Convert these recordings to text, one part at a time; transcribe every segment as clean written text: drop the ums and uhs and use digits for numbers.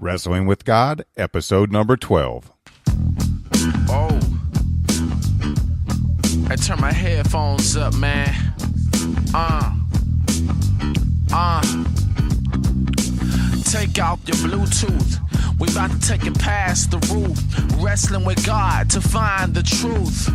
Wrestling with God, episode number 12. Oh, I turn my headphones up, man. Take out your Bluetooth. We about to take it past the roof. Wrestling with God to find the truth.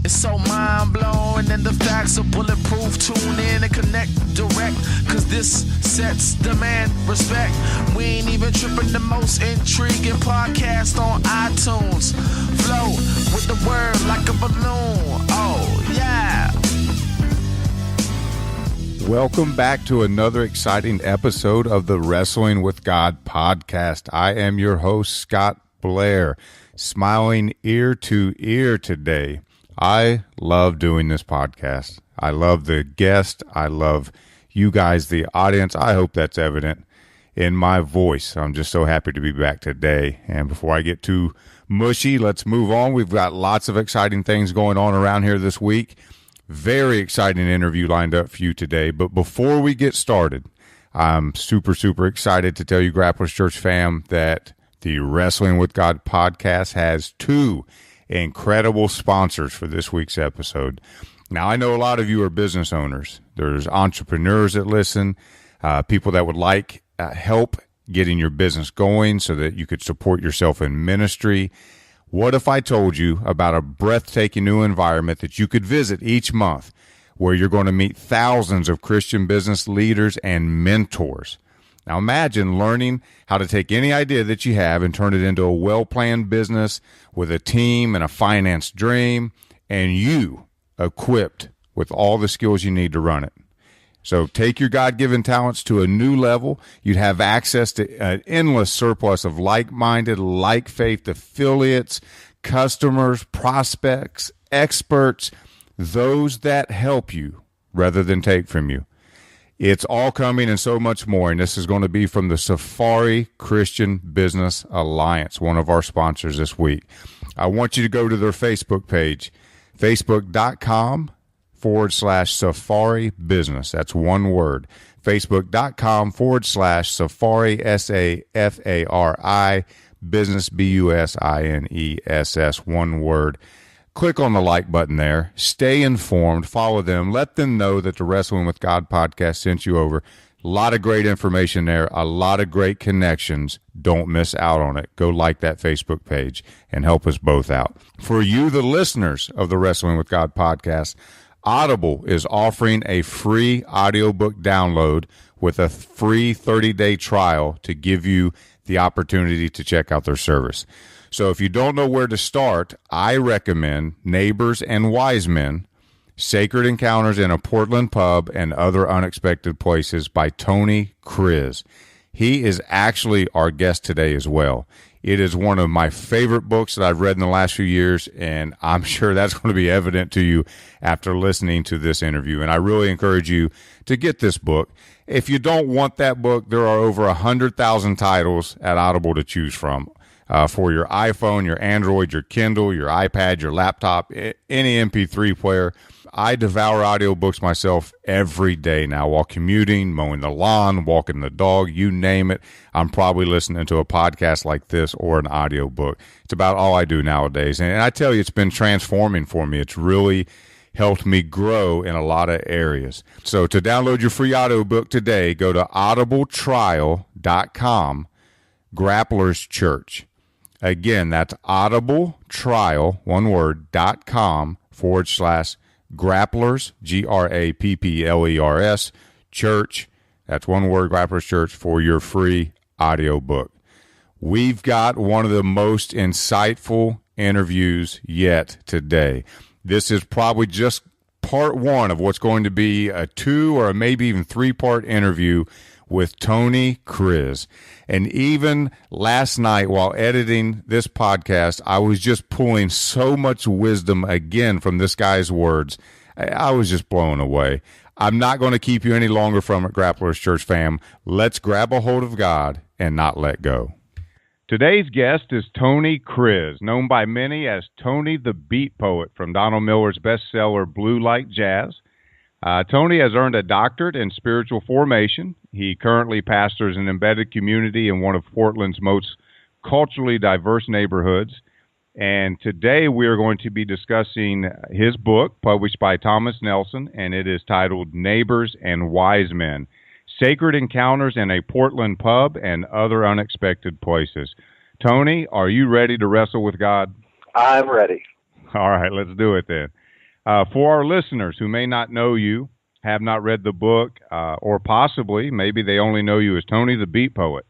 It's so mind-blowing and the facts are bulletproof. Tune in and connect direct, cause this sets demand respect. We ain't even tripping, the most intriguing podcast on iTunes. Flow with the word like a balloon. Oh, yeah. Welcome back to another exciting episode of the Wrestling with God podcast. I am your host, Scott Blair, smiling ear to ear today. I love doing this podcast. I love the guest. I love you guys, the audience. I hope that's evident in my voice. I'm just so happy to be back today. And before I get too mushy, let's move on. We've got lots of exciting things going on around here this week. Very exciting interview lined up for you today. But before we get started, I'm super excited to tell you, Grapplers Church fam, that the Wrestling with God podcast has two incredible sponsors for this week's episode. Now, I know a lot of you are business owners. There's entrepreneurs that listen, people that would like help getting your business going so that you could support yourself in ministry. What if I told you about a breathtaking new environment that you could visit each month where you're going to meet thousands of Christian business leaders and mentors? Now imagine learning how to take any idea that you have and turn it into a well-planned business with a team and a finance dream, and you equipped with all the skills you need to run it. So take your God-given talents to a new level. You'd have access to an endless surplus of like-minded, like-faith affiliates, customers, prospects, experts, those that help you rather than take from you. It's all coming and so much more, and this is going to be from the Safari Christian Business Alliance, one of our sponsors this week. I want you to go to their Facebook page, facebook.com/Safari Business. That's one word. Facebook.com/Safari, SAFARI, Business, BUSINESS, one word. Click on the like button there. Stay informed. Follow them. Let them know that the Wrestling with God podcast sent you over. A lot of great information there. A lot of great connections. Don't miss out on it. Go like that Facebook page and help us both out. For you, the listeners of the Wrestling with God podcast, Audible is offering a free audiobook download with a free 30-day trial to give you the opportunity to check out their service. So if you don't know where to start, I recommend Neighbors and Wise Men, Sacred Encounters in a Portland Pub and Other Unexpected Places by Tony Kriz. He is actually our guest today as well. It is one of my favorite books that I've read in the last few years, and I'm sure that's going to be evident to you after listening to this interview. And I really encourage you to get this book. If you don't want that book, there are over 100,000 titles at Audible to choose from. For your iPhone, your Android, your Kindle, your iPad, your laptop, any MP3 player. I devour audiobooks myself every day now while commuting, mowing the lawn, walking the dog, you name it. I'm probably listening to a podcast like this or an audiobook. It's about all I do nowadays. And I tell you, it's been transforming for me. It's really helped me grow in a lot of areas. So to download your free audiobook today, go to audibletrial.com, Grapplers Church. Again, that's audibletrial, one word, .com /Grapplers, GRAPPLERS, Church. That's one word, Grapplers Church, for your free audiobook. We've got one of the most insightful interviews yet today. This is probably just part one of what's going to be a 2 or maybe even 3-part interview with Tony Kriz. And even last night while editing this podcast, I was just pulling so much wisdom again from this guy's words. I was just blown away. I'm not going to keep you any longer from it, Grapplers Church fam. Let's grab a hold of God and not let go. Today's guest is Tony Kriz, known by many as Tony the Beat Poet from Donald Miller's bestseller Blue Like Jazz. Tony has earned a doctorate in spiritual formation. He currently pastors an embedded community in one of Portland's most culturally diverse neighborhoods. And today we are going to be discussing his book, published by Thomas Nelson, and it is titled Neighbors and Wise Men, Sacred Encounters in a Portland Pub and Other Unexpected Places. Tony, are you ready to wrestle with God? I'm ready. All right, let's do it then. For our listeners who may not know you, have not read the book, or possibly maybe they only know you as Tony the Beat Poet,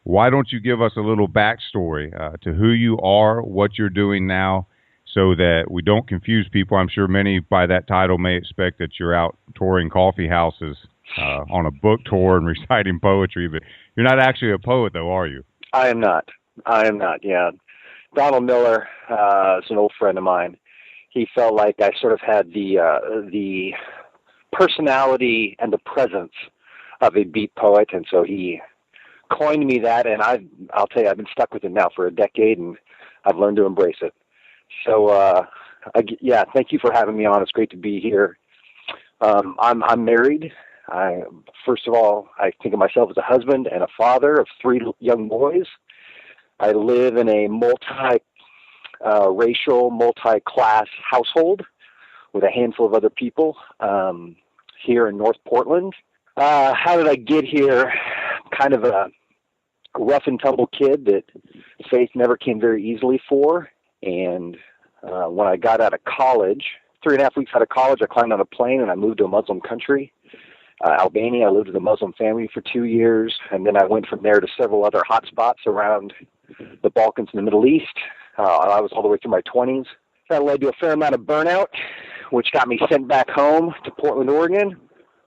why don't you give us a little backstory to who you are, what you're doing now, so that we don't confuse people? I'm sure many by that title may expect that you're out touring coffee houses on a book tour and reciting poetry, but you're not actually a poet, though, are you? I am not, yeah. Donald Miller is an old friend of mine. He felt like I sort of had the personality and the presence of a beat poet, and so he coined me that, and I'll tell you, I've been stuck with it now for a decade, and I've learned to embrace it. So, yeah, thank you for having me on. It's great to be here. I'm married. First of all, I think of myself as a husband and a father of 3 young boys. I live in a multi-racial, multi-class household with a handful of other people here in North Portland. How did I get here? Kind of a rough and tumble kid that faith never came very easily for. And when I got out of college, 3.5 weeks out of college, I climbed on a plane and I moved to a Muslim country, Albania. I lived with a Muslim family for 2 years, and then I went from there to several other hot spots around the Balkans and the Middle East. I was all the way through my 20s. That led to a fair amount of burnout, which got me sent back home to Portland, Oregon,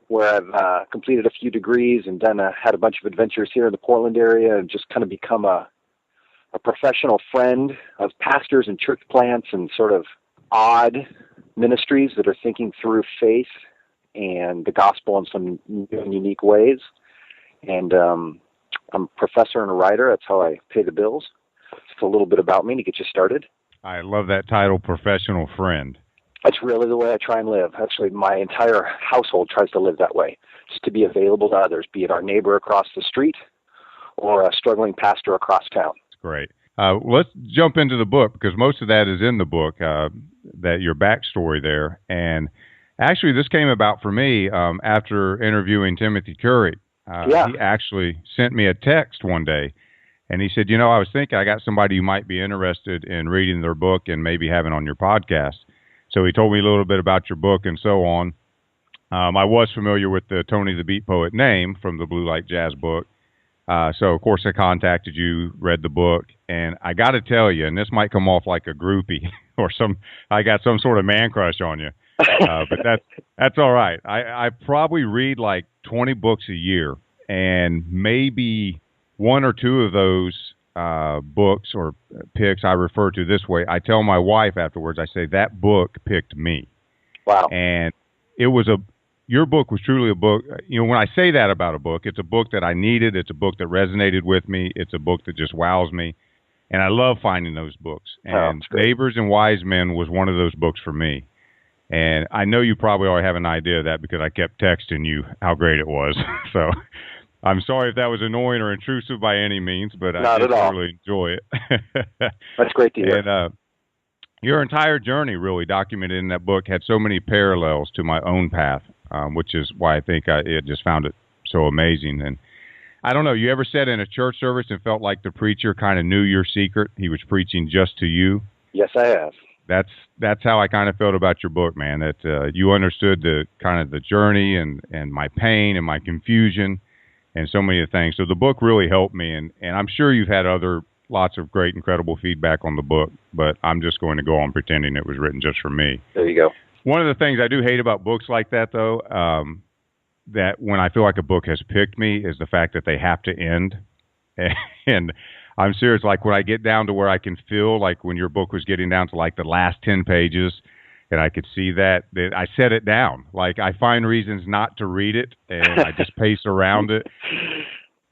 where I've completed a few degrees and had a bunch of adventures here in the Portland area, and just kind of become a professional friend of pastors and church plants and sort of odd ministries that are thinking through faith and the gospel in some new and unique ways. And I'm a professor and a writer. That's how I pay the bills. Just a little bit about me to get you started. I love that title, professional friend. That's really the way I try and live. Actually, my entire household tries to live that way, just to be available to others, be it our neighbor across the street or a struggling pastor across town. That's great. Let's jump into the book, because most of that is in the book, that your backstory there. And actually, this came about for me after interviewing Timothy Curry. He actually sent me a text one day, and he said, I was thinking I got somebody who might be interested in reading their book and maybe having on your podcast. So he told me a little bit about your book and so on. I was familiar with the Tony the Beat Poet name from the Blue Light Jazz book. So, of course, I contacted you, read the book, and I got to tell you, and this might come off like a groupie or I got some sort of man crush on you, but that's all right. I probably read like 20 books a year, and maybe 1 or 2 of those books or picks I refer to this way. I tell my wife afterwards, I say, that book picked me. Wow. And it was your book was truly a book. When I say that about a book, it's a book that I needed. It's a book that resonated with me. It's a book that just wows me. And I love finding those books. And Neighbors and Wise Men was one of those books for me. And I know you probably already have an idea of that because I kept texting you how great it was. So I'm sorry if that was annoying or intrusive by any means, but I did really enjoy it. That's great to hear. And your entire journey, really documented in that book, had so many parallels to my own path, which is why I think I just found it so amazing. And I don't know, you ever sat in a church service and felt like the preacher kind of knew your secret? He was preaching just to you? Yes, I have. That's how I kind of felt about your book, man, that you understood the kind of the journey and my pain and my confusion and so many of the things. So the book really helped me, and I'm sure you've had lots of great, incredible feedback on the book, but I'm just going to go on pretending it was written just for me. There you go. One of the things I do hate about books like that, though, that when I feel like a book has picked me, is the fact that they have to end. And I'm serious, like when I get down to where I can feel like when your book was getting down to like the last 10 pages, and I could see that I set it down. Like I find reasons not to read it, and I just pace around it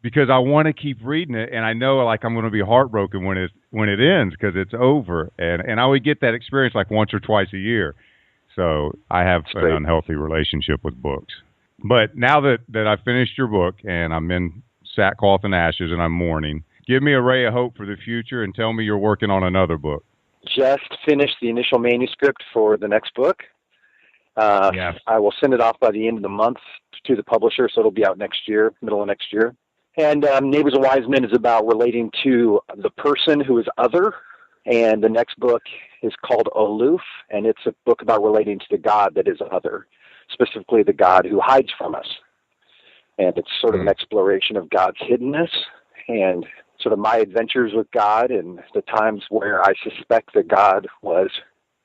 because I want to keep reading it, and I know like I'm going to be heartbroken when it ends because it's over, and I would get that experience like once or twice a year. So I have an unhealthy relationship with books. But now that I've finished your book and I'm in sackcloth and ashes and I'm mourning, give me a ray of hope for the future and tell me you're working on another book. Just finished the initial manuscript for the next book. I will send it off by the end of the month to the publisher, so it'll be out next year, middle of next year. And Neighbors of Wise Men is about relating to the person who is other. And the next book is called Aloof, and it's a book about relating to the God that is other, specifically the God who hides from us. And it's sort of an exploration of God's hiddenness and sort of my adventures with God and the times where I suspect that God was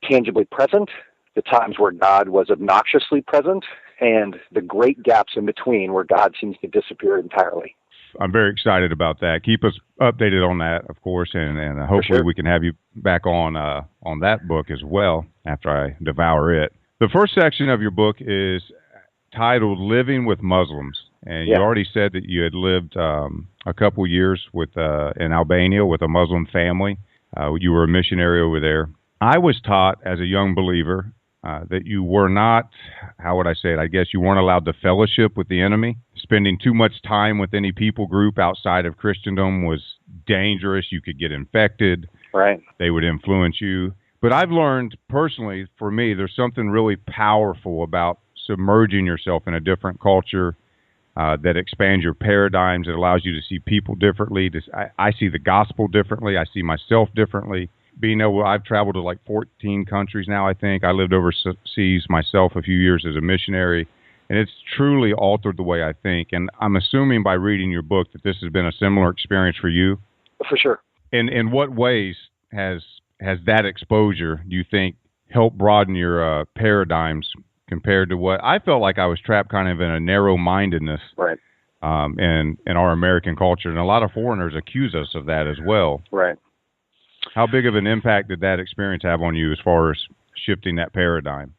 tangibly present, the times where God was obnoxiously present, and the great gaps in between where God seems to disappear entirely. I'm very excited about that. Keep us updated on that, of course, and hopefully we can have you back on that book as well after I devour it. The first section of your book is titled Living with Muslims, and you already said that you had lived a couple years with in Albania with a Muslim family. You were a missionary over there. I was taught as a young believer that you were not, how would I say it? I guess you weren't allowed to fellowship with the enemy. Spending too much time with any people group outside of Christendom was dangerous. You could get infected. Right. They would influence you. But I've learned personally, for me, there's something really powerful about submerging yourself in a different culture that expands your paradigms. It allows you to see people differently. I see the gospel differently. I see myself differently. I've traveled to like 14 countries now, I think. I lived overseas myself a few years as a missionary, and it's truly altered the way I think. And I'm assuming by reading your book that this has been a similar experience for you. For sure. In what ways has that exposure, do you think, helped broaden your paradigms compared to what I felt like I was trapped kind of in a narrow-mindedness right. in our American culture? And a lot of foreigners accuse us of that as well. Right. How big of an impact did that experience have on you as far as shifting that paradigm?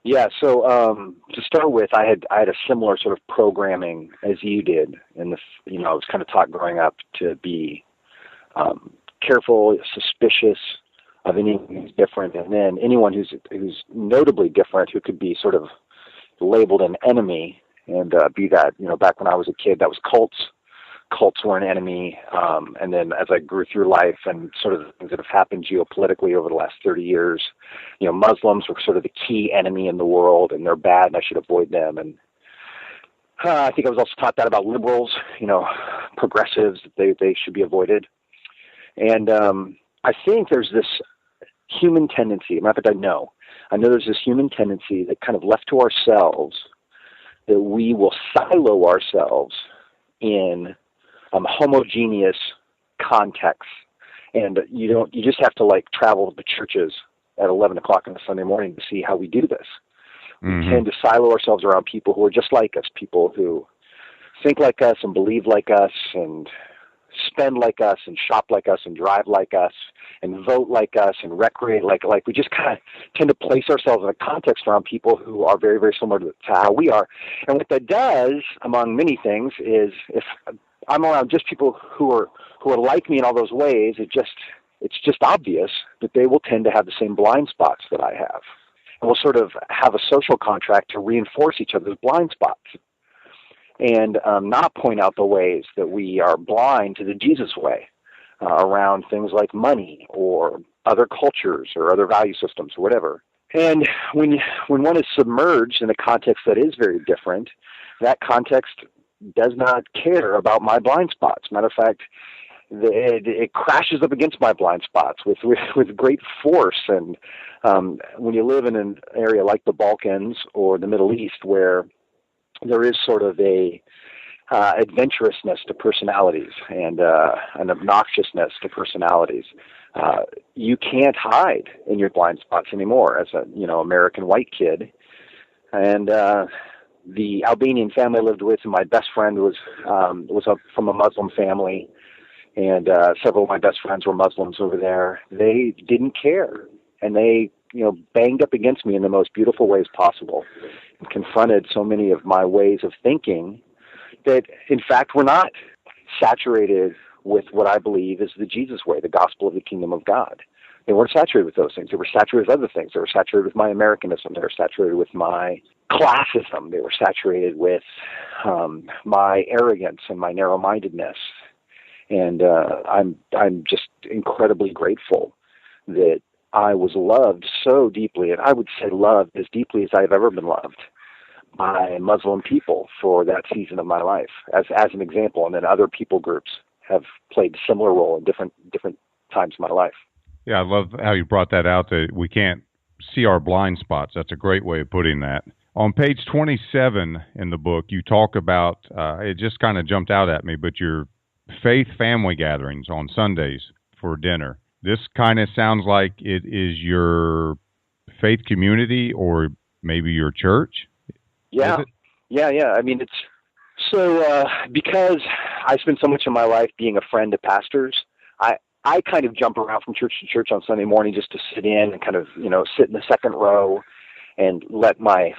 Yeah, so to start with, I had a similar sort of programming as you did. I was kind of taught growing up to be careful, suspicious of anyone who's different, and then anyone who's notably different, who could be sort of labeled an enemy, and be that, back when I was a kid, that was cults. Cults were an enemy, and then as I grew through life and sort of the things that have happened geopolitically over the last 30 years, Muslims were sort of the key enemy in the world, and they're bad, and I should avoid them. And I think I was also taught that about liberals, progressives, that they should be avoided. And I think there's this human tendency, matter of fact, I know there's this human tendency that kind of left to ourselves, that we will silo ourselves in homogeneous contexts, and you just have to travel to the churches at 11 o'clock on a Sunday morning to see how we do this. We tend to silo ourselves around people who are just like us, people who think like us and believe like us and spend like us and shop like us and drive like us and vote like us and recreate like we just kind of tend to place ourselves in a context around people who are very, very similar to how we are. And what that does, among many things, is if I'm around just people who are like me in all those ways, it's just obvious that they will tend to have the same blind spots that I have. And we'll sort of have a social contract to reinforce each other's blind spots and not point out the ways that we are blind to the Jesus way around things like money or other cultures or other value systems or whatever. And when one is submerged in a context that is very different, that context does not care about my blind spots. Matter of fact, it crashes up against my blind spots with great force. And when you live in an area like the Balkans or the Middle East, where there is sort of a adventurousness to personalities and an obnoxiousness to personalities, you can't hide in your blind spots anymore as a American white kid. And the Albanian family I lived with, and my best friend was from a Muslim family, and several of my best friends were Muslims over there. They didn't care, and they banged up against me in the most beautiful ways possible, and confronted so many of my ways of thinking that, in fact, were not saturated with what I believe is the Jesus way, the gospel of the kingdom of God. They weren't saturated with those things. They were saturated with other things. They were saturated with my Americanism. They were saturated with my classism. They were saturated with my arrogance and my narrow-mindedness. And I'm just incredibly grateful that I was loved so deeply, and I would say loved as deeply as I've ever been loved by Muslim people for that season of my life, as an example. And then other people groups have played a similar role in different times of my life. Yeah, I love how you brought that out, that we can't see our blind spots. That's a great way of putting that. On page 27 in the book, you talk about, it just kind of jumped out at me, but your faith family gatherings on Sundays for dinner. This kind of sounds like it is your faith community or maybe your church. Yeah. I mean, it's so because I spend so much of my life being a friend to pastors, I kind of jump around from church to church on Sunday morning just to sit in and kind of, sit in the second row and let my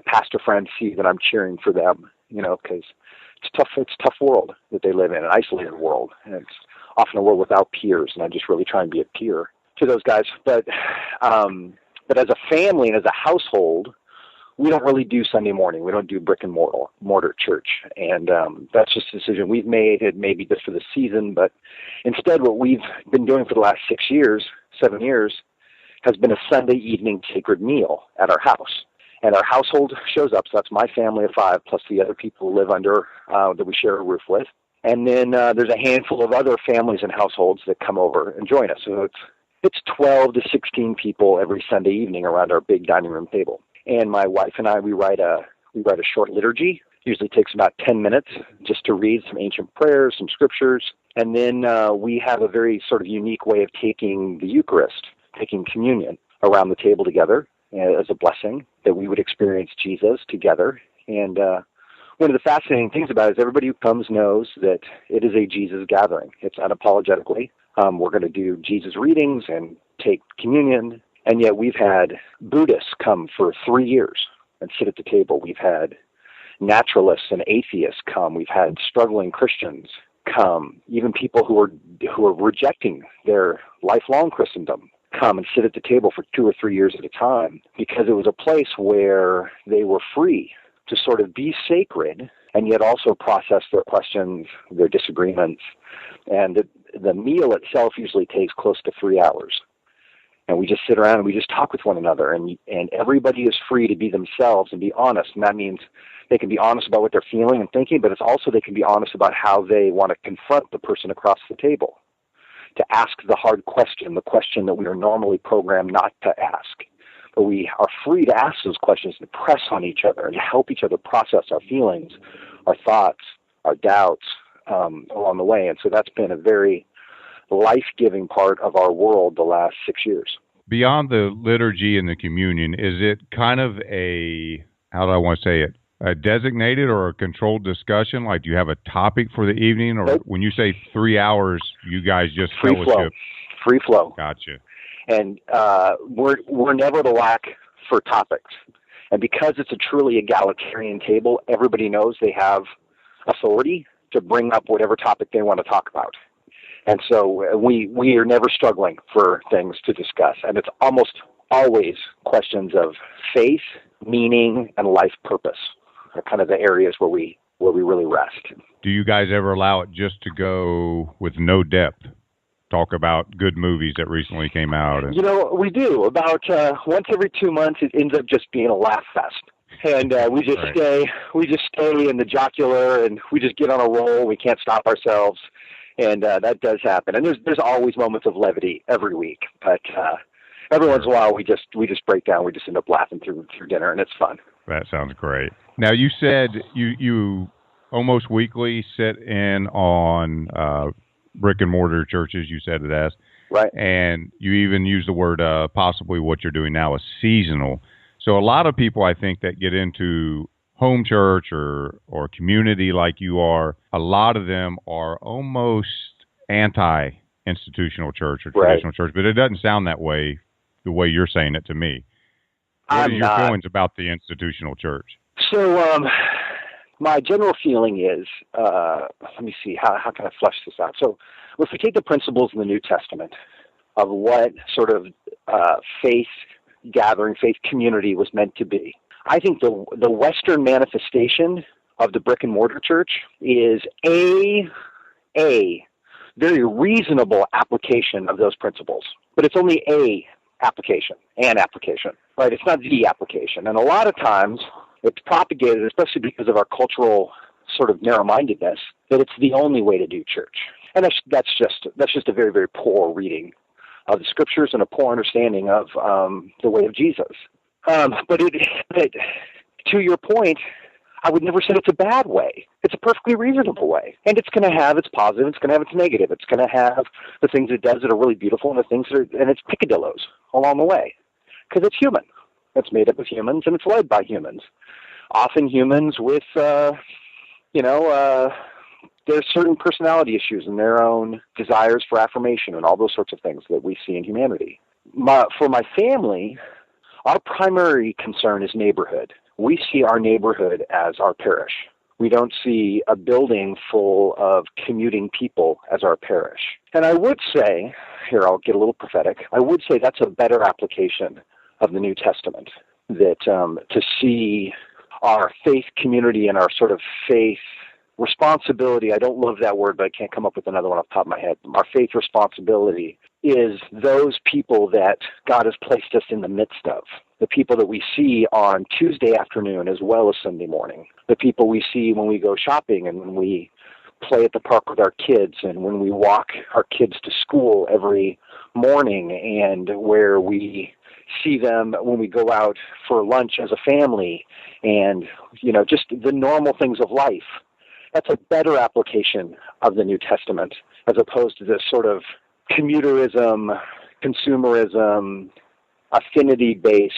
pastor friends see that I'm cheering for them, because it's a tough world that they live in, an isolated world, and it's often a world without peers, and I just really try and be a peer to those guys. But as a family and as a household, we don't really do Sunday morning. We don't do brick and mortar church. And that's just a decision we've made. It may be just for the season, but instead what we've been doing for the last 7 years, has been a Sunday evening sacred meal at our house. And our household shows up, so that's my family of 5, plus the other people who live under, that we share a roof with. And then there's a handful of other families and households that come over and join us. So it's 12 to 16 people every Sunday evening around our big dining room table. And my wife and I, we write a short liturgy. Usually takes about 10 minutes just to read some ancient prayers, some scriptures. And then we have a very sort of unique way of taking the Eucharist, taking communion around the table together as a blessing that we would experience Jesus together. And one of the fascinating things about it is everybody who comes knows that it is a Jesus gathering. It's unapologetically. We're going to do Jesus readings and take communion. And yet we've had Buddhists come for 3 years and sit at the table. We've had naturalists and atheists come. We've had struggling Christians come. Even people who are rejecting their lifelong Christendom come and sit at the table for 2 or 3 years at a time, because it was a place where they were free to sort of be sacred and yet also process their questions, their disagreements. And the meal itself usually takes close to 3 hours. And we just sit around and we just talk with one another, and everybody is free to be themselves and be honest. And that means they can be honest about what they're feeling and thinking, but it's also they can be honest about how they want to confront the person across the table, to ask the hard question, the question that we are normally programmed not to ask. But we are free to ask those questions, to press on each other and to help each other process our feelings, our thoughts, our doubts along the way. And so that's been a very life-giving part of our world the last 6 years. Beyond the liturgy and the communion, is it kind of how do I want to say it, a designated or a controlled discussion? Like, do you have a topic for the evening? Or when you say 3 hours, you guys just fellowship? Free flow. Gotcha. And we're never the lack for topics. And because it's a truly egalitarian table, everybody knows they have authority to bring up whatever topic they want to talk about. And so we are never struggling for things to discuss. And it's almost always questions of faith, meaning, and life purpose are kind of the areas where we really rest. Do you guys ever allow it just to go with no depth? Talk about good movies that recently came out. We do. About once every 2 months, it ends up just being a laugh fest. And we just stay in the jocular, and we just get on a roll. We can't stop ourselves. And that does happen. And there's always moments of levity every week. But every once in a while, we just break down. We just end up laughing through dinner, and it's fun. That sounds great. Now, you said you almost weekly sit in on brick and mortar churches, you said it as. Right. And you even use the word possibly what you're doing now is seasonal. So a lot of people, I think, that get into home church or community like you are, a lot of them are almost anti-institutional church or traditional church, but it doesn't sound that way, the way you're saying it to me. What are your feelings about the institutional church? So my general feeling is, let me see, how can I flesh this out? So if we take the principles in the New Testament, of what sort of faith gathering, faith community was meant to be. I think the Western manifestation of the brick and mortar church is a very reasonable application of those principles, but it's only an application, right? It's not the application. And a lot of times it's propagated, especially because of our cultural sort of narrow-mindedness, that it's the only way to do church. And that's just a very, very poor reading of the scriptures and a poor understanding of the way of Jesus. But to your point, I would never say it's a bad way. It's a perfectly reasonable way. And it's going to have its positive, it's going to have its negative. It's going to have the things it does that are really beautiful and the things that are, and it's picadillos along the way. Because it's human. It's made up of humans and it's led by humans. Often humans with, there's certain personality issues and their own desires for affirmation and all those sorts of things that we see in humanity. For my family, our primary concern is neighborhood. We see our neighborhood as our parish. We don't see a building full of commuting people as our parish. And I would say, here I'll get a little prophetic, I would say that's a better application of the New Testament, that to see our faith community and our sort of faith responsibility, I don't love that word, but I can't come up with another one off the top of my head. Our faith responsibility is those people that God has placed us in the midst of. The people that we see on Tuesday afternoon as well as Sunday morning. The people we see when we go shopping and when we play at the park with our kids and when we walk our kids to school every morning, and where we see them when we go out for lunch as a family, and, just the normal things of life. That's a better application of the New Testament as opposed to this sort of commuterism, consumerism, affinity-based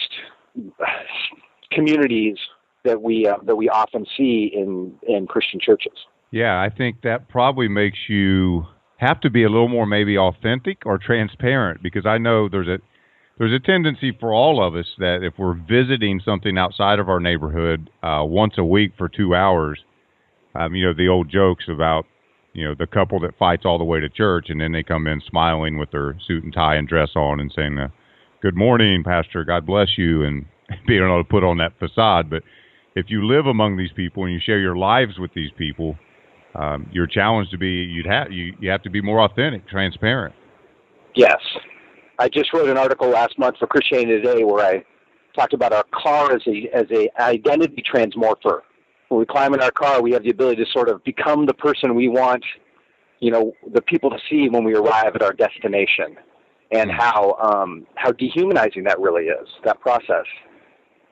communities that we often see in Christian churches. Yeah, I think that probably makes you have to be a little more maybe authentic or transparent, because I know there's a tendency for all of us that if we're visiting something outside of our neighborhood once a week for 2 hours, the old jokes about, the couple that fights all the way to church and then they come in smiling with their suit and tie and dress on and saying, good morning, Pastor, God bless you, and being able to put on that facade. But if you live among these people and you share your lives with these people, you're challenged to be, you have to be more authentic, transparent. Yes. I just wrote an article last month for Christianity Today where I talked about our car as a identity transmorpher. When we climb in our car, we have the ability to sort of become the person we want, the people to see when we arrive at our destination, and how dehumanizing that really is, that process.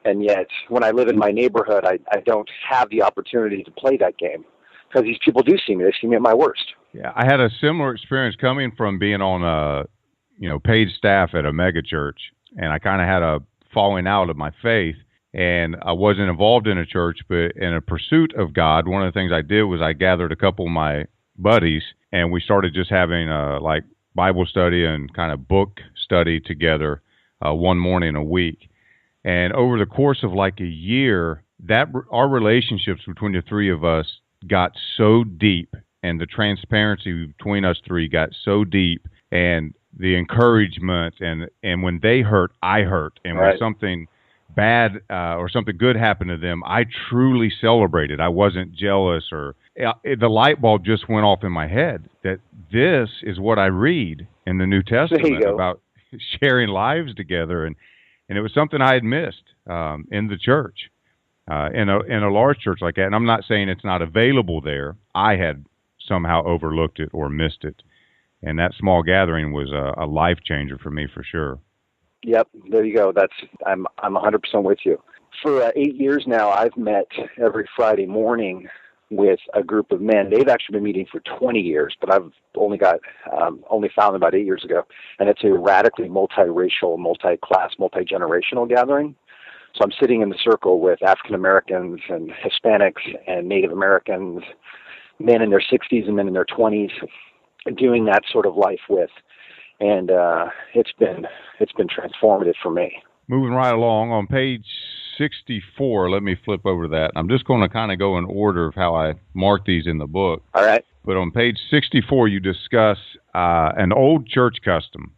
And yet, when I live in my neighborhood, I don't have the opportunity to play that game because these people do see me. They see me at my worst. Yeah, I had a similar experience coming from being on paid staff at a mega church, and I kind of had a falling out of my faith. And I wasn't involved in a church, but in a pursuit of God, one of the things I did was I gathered a couple of my buddies, and we started just having like Bible study and kind of book study together one morning a week. And over the course of like a year, our relationships between the three of us got so deep, and the transparency between us three got so deep, and the encouragement, and when they hurt, I hurt, and right. when something bad or something good happened to them, I truly celebrated. I wasn't jealous, or the light bulb just went off in my head that this is what I read in the New Testament about sharing lives together, and it was something I had missed in the church, in a large church like that. And I'm not saying it's not available there. I had somehow overlooked it or missed it, and that small gathering was a life changer for me for sure. Yep, there you go. I'm 100% with you. For 8 years now, I've met every Friday morning with a group of men. They've actually been meeting for 20 years, but I've only found them about 8 years ago. And it's a radically multiracial, multi-class, multi-generational gathering. So I'm sitting in the circle with African Americans and Hispanics and Native Americans, men in their 60s and men in their 20s, doing that sort of life with. And it's been transformative for me. Moving right along, on page 64, let me flip over to that. I'm just going to kind of go in order of how I mark these in the book. All right. But on page 64, you discuss an old church custom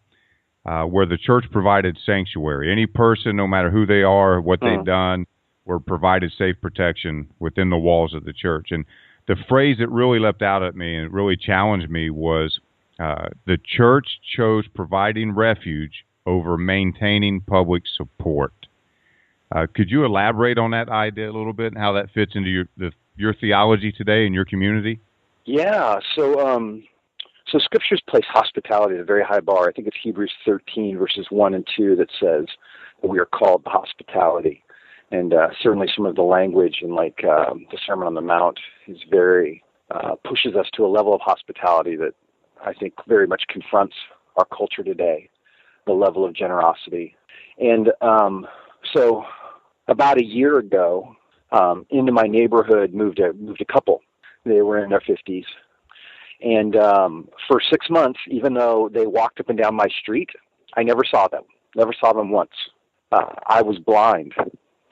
where the church provided sanctuary. Any person, no matter who they are, what they've done, were provided safe protection within the walls of the church. And the phrase that really leapt out at me and it really challenged me was the church chose providing refuge over maintaining public support. Could you elaborate on that idea a little bit and how that fits into your theology today in your community? Yeah. So Scriptures place hospitality at a very high bar. I think it's Hebrews 13 verses 1 and 2 that says that we are called to hospitality. And certainly some of the language in the Sermon on the Mount is very pushes us to a level of hospitality that I think very much confronts our culture today, the level of generosity. And so about a year ago, into my neighborhood moved a couple. They were in their 50s. And for 6 months, even though they walked up and down my street, I never saw them once. I was blind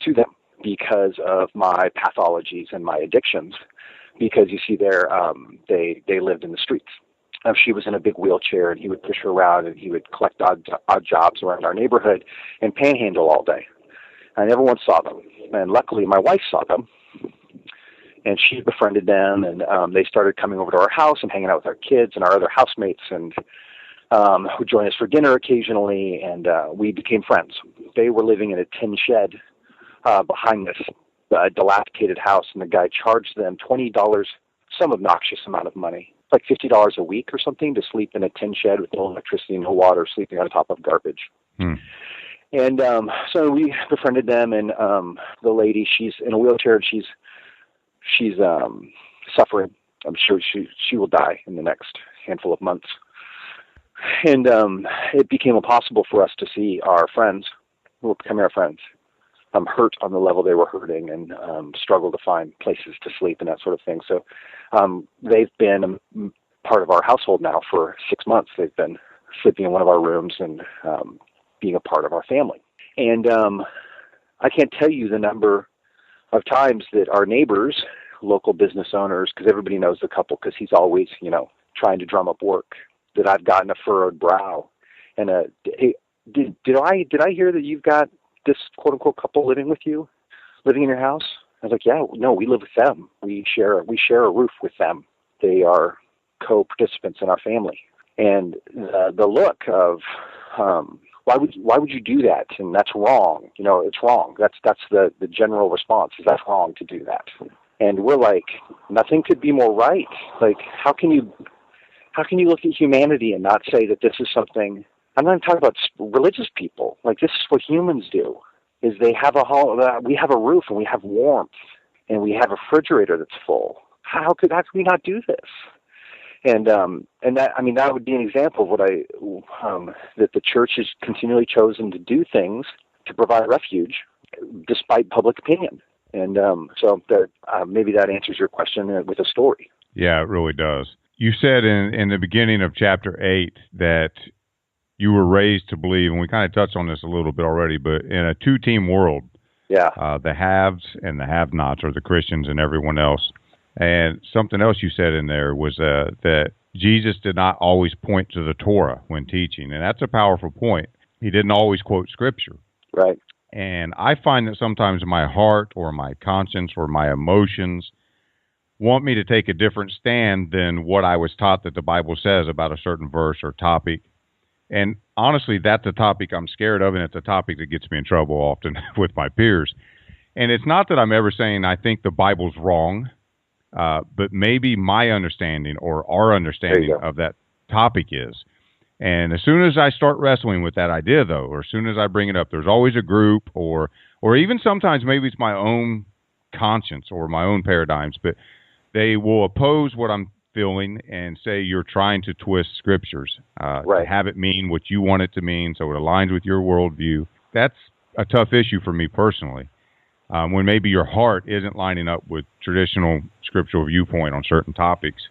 to them because of my pathologies and my addictions, because you see they lived in the streets. She was in a big wheelchair, and he would push her around, and he would collect odd jobs around our neighborhood and panhandle all day. I never once saw them, and luckily my wife saw them, and she befriended them, and they started coming over to our house and hanging out with our kids and our other housemates, and would join us for dinner occasionally, and we became friends. They were living in a tin shed behind this dilapidated house, and the guy charged them $20, some obnoxious amount of money, like $50 a week or something, to sleep in a tin shed with no electricity, no water, sleeping on top of garbage. And so we befriended them, and the lady, she's in a wheelchair, and she's suffering. I'm sure she will die in the next handful of months. And it became impossible for us to see our friends, who were becoming our friends, hurt on the level they were hurting, and struggle to find places to sleep and that sort of thing. So they've been part of our household now for 6 months. They've been sleeping in one of our rooms and being a part of our family. And I can't tell you the number of times that our neighbors, local business owners, because everybody knows the couple because he's always, trying to drum up work, that I've gotten a furrowed brow. And hey, did I hear that you've got this quote unquote couple living in your house? I was like, yeah, no, we live with them. We share a roof with them. They are co-participants in our family. And the look of why would you do that? And that's wrong. It's wrong. That's the general response is that's wrong to do that. And we're like, nothing could be more right. Like, how can you look at humanity and not say that this is something? I'm not talking about religious people. Like, this is what humans do. Is they have we have a roof, and we have warmth, and we have a refrigerator that's full. How could we not do this? And that would be an example of what that the church has continually chosen to do things to provide refuge despite public opinion. And so that maybe that answers your question with a story. Yeah, it really does. You said in the beginning of chapter 8 that you were raised to believe, and we kind of touched on this a little bit already, but in a two-team world, the haves and the have-nots, or the Christians and everyone else. And something else you said in there was that Jesus did not always point to the Torah when teaching, and that's a powerful point. He didn't always quote Scripture. Right. And I find that sometimes my heart or my conscience or my emotions want me to take a different stand than what I was taught that the Bible says about a certain verse or topic. And honestly, that's a topic I'm scared of, and it's a topic that gets me in trouble often with my peers. And it's not that I'm ever saying I think the Bible's wrong, but maybe my understanding or our understanding of that topic is. And as soon as I start wrestling with that idea, though, or as soon as I bring it up, there's always a group or even sometimes maybe it's my own conscience or my own paradigms, but they will oppose what I'm feeling and say you're trying to twist scriptures, to have it mean what you want it to mean so it aligns with your worldview. That's a tough issue for me personally, when maybe your heart isn't lining up with traditional scriptural viewpoint on certain topics.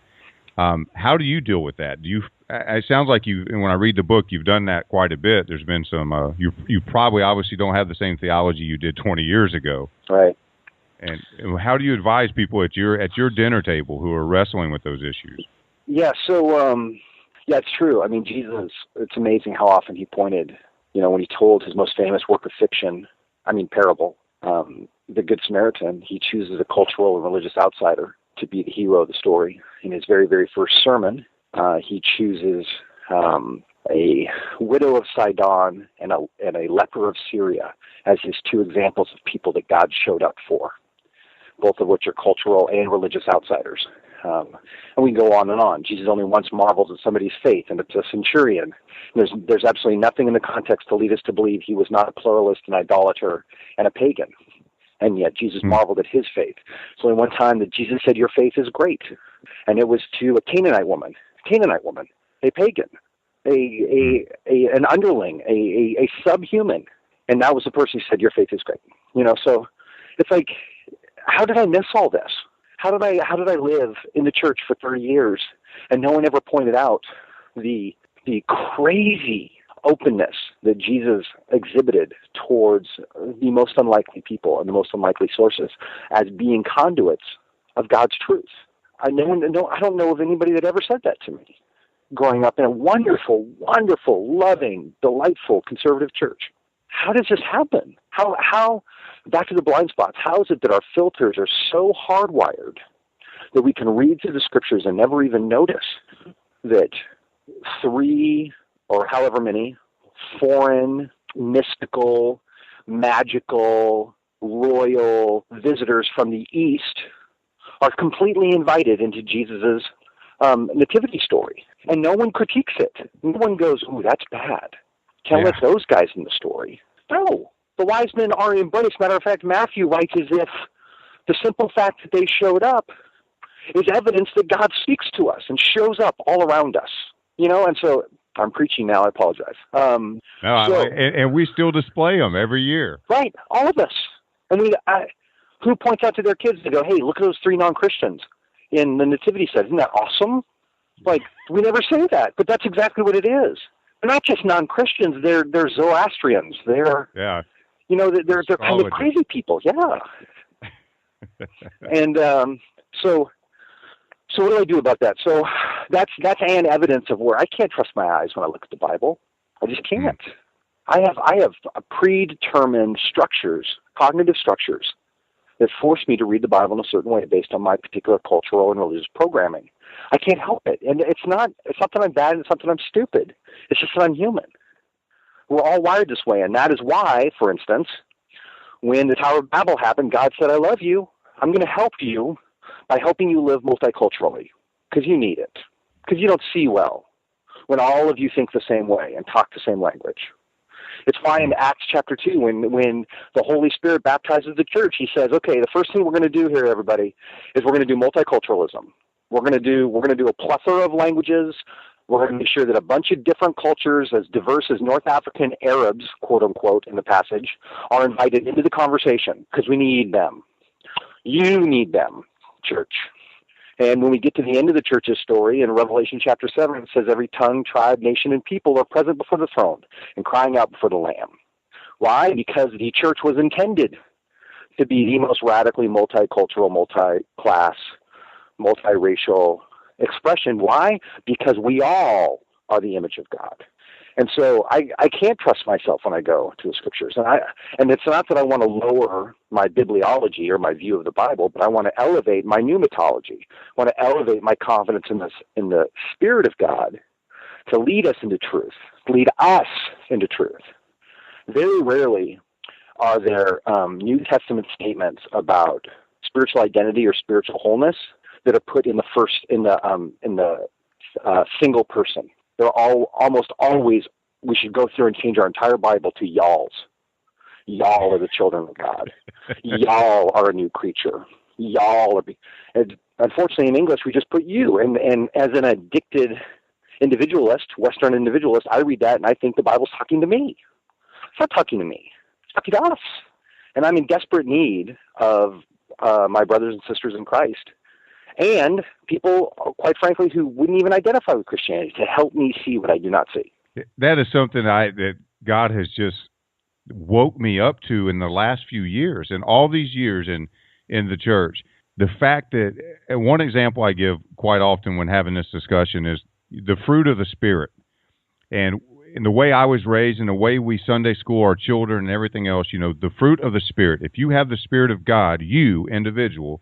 How do you deal with that? It sounds like and when I read the book, you've done that quite a bit. There's been some, you probably obviously don't have the same theology you did 20 years ago. Right. And how do you advise people at your dinner table who are wrestling with those issues? Yeah. So, Yeah, it's true. I mean, Jesus, it's amazing how often he pointed, when he told his most famous work of fiction, parable, the Good Samaritan, he chooses a cultural and religious outsider to be the hero of the story. In his very, very first sermon, he chooses a widow of Sidon and a leper of Syria as his two examples of people that God showed up for, both of which are cultural and religious outsiders. And we can go on and on. Jesus only once marvels at somebody's faith, and it's a centurion. There's absolutely nothing in the context to lead us to believe he was not a pluralist, an idolater, and a pagan. And yet Jesus marveled at his faith. So only one time that Jesus said, your faith is great. And it was to a Canaanite woman, a pagan, an underling, a subhuman. And that was the person who said, your faith is great. So it's like, how did I miss all this? How did I live in the church for 30 years and no one ever pointed out the crazy openness that Jesus exhibited towards the most unlikely people and the most unlikely sources as being conduits of God's truth? I don't know of anybody that ever said that to me growing up in a wonderful, wonderful, loving, delightful conservative church. How does this happen? How back to the blind spots, how is it that our filters are so hardwired that we can read through the scriptures and never even notice that 3 or however many foreign, mystical, magical, royal visitors from the East are completely invited into Jesus's nativity story, and no one critiques it. No one goes, "Ooh, that's bad. Can't let those guys in the story." No, the wise men are embraced. Matter of fact, Matthew writes as if the simple fact that they showed up is evidence that God speaks to us and shows up all around us. And so I'm preaching now. I apologize. And we still display them every year. Right, all of us. Who points out to their kids to go, "Hey, look at those 3 non-Christians in the nativity set. Isn't that awesome?" Like, we never say that, but that's exactly what it is. They're not just non-Christians. They're Zoroastrians. They're they're kind of crazy people. Yeah. And so what do I do about that? So that's an evidence of where I can't trust my eyes when I look at the Bible. I just can't. I have predetermined structures, cognitive structures, that force me to read the Bible in a certain way based on my particular cultural and religious programming. I can't help it. And it's not that I'm bad, it's not that I'm stupid. It's just that I'm human. We're all wired this way, and that is why, for instance, when the Tower of Babel happened, God said, "I love you. I'm going to help you by helping you live multiculturally, because you need it, because you don't see well when all of you think the same way and talk the same language." It's why in Acts chapter 2, when the Holy Spirit baptizes the church, he says, "Okay, the first thing we're going to do here, everybody, is we're going to do multiculturalism. We're going to do a plethora of languages. We're going to make sure that a bunch of different cultures, as diverse as North African Arabs, quote unquote, in the passage, are invited into the conversation because we need them. You need them, church." And when we get to the end of the church's story in Revelation chapter 7, it says every tongue, tribe, nation, and people are present before the throne and crying out before the Lamb. Why? Because the church was intended to be the most radically multicultural, multi-class, multiracial expression. Why? Because we all are the image of God. And so I can't trust myself when I go to the scriptures. And it's not that I want to lower my bibliology or my view of the Bible, but I want to elevate my pneumatology. I want to elevate my confidence in the Spirit of God to lead us into truth, lead us into truth. Very rarely are there New Testament statements about spiritual identity or spiritual wholeness that are put in the single person. They're almost always, we should go through and change our entire Bible to y'alls. Y'all are the children of God. Y'all are a new creature. Y'all are, and unfortunately in English we just put you. And as an addicted individualist, Western individualist, I read that and I think the Bible's talking to me. It's not talking to me. It's talking to us. And I'm in desperate need of my brothers and sisters in Christ, and people, quite frankly, who wouldn't even identify with Christianity, to help me see what I do not see. That is something that God has just woke me up to in the last few years, and all these years in the church. The fact that, one example I give quite often when having this discussion is the fruit of the Spirit. And in the way I was raised, and the way we Sunday school our children and everything else, the fruit of the Spirit. If you have the Spirit of God, you, individual,